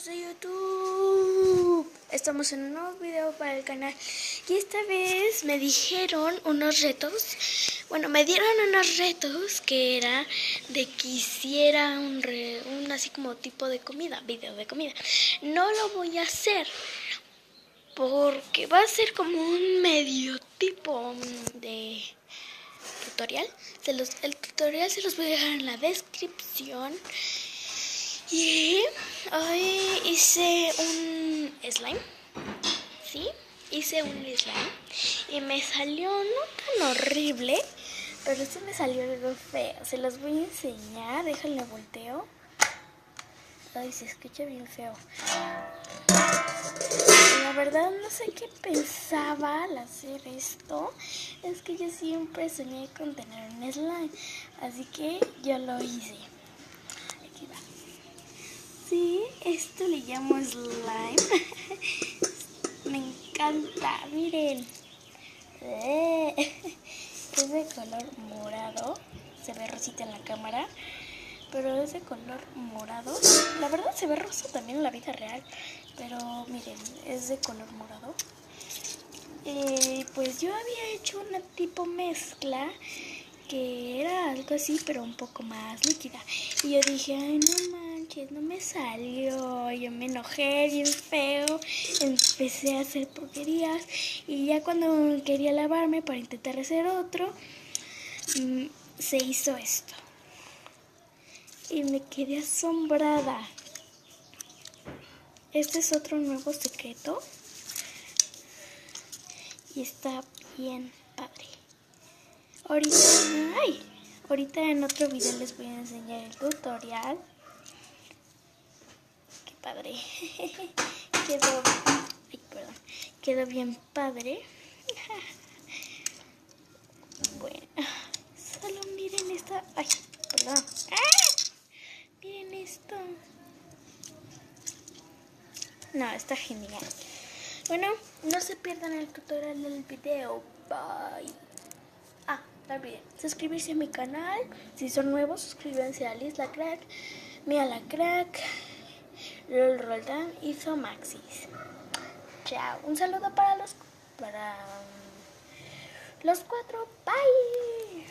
amigos de YouTube, estamos en un nuevo video para el canal y esta vez me dijeron unos retos, me dieron unos retos que era de que hiciera un así como tipo de comida, video de comida. No lo voy a hacer porque va a ser como un medio tipo de tutorial. El tutorial se los voy a dejar en la descripción. Y hoy hice un slime, ¿sí? Hice un slime y me salió no tan horrible, pero sí me salió algo feo. Se los voy a enseñar, déjenle volteo. Ay, se escucha bien feo. La verdad no sé qué pensaba al hacer esto. Es que yo siempre soñé con tener un slime, así que yo lo hice. Aquí va. Sí, esto le llamo slime. Me encanta, miren. Es de color morado. Se ve rosita en la cámara, pero es de color morado. La verdad se ve rosa también en la vida real, pero miren, es de color morado. Pues yo había hecho una tipo mezcla que era algo así, pero un poco más líquida. Y yo dije, ay, no manches, no me salió. Yo me enojé bien feo, empecé a hacer porquerías. Y ya cuando quería lavarme para intentar hacer otro, se hizo esto. Y me quedé asombrada. Este es otro nuevo secreto. Y está bien padre. Ahorita en otro video les voy a enseñar el tutorial. Qué padre. Quedó bien padre. Bueno, solo miren esta. Ay, perdón. Miren esto. No, está genial. Bueno, no se pierdan el tutorial del video. Bye. No olviden suscribirse a mi canal. Si son nuevos, suscríbanse a Liz la Crack, Mia la Crack, Lol Roldán y Zomaxis. Chao. Un saludo para los 4. Bye.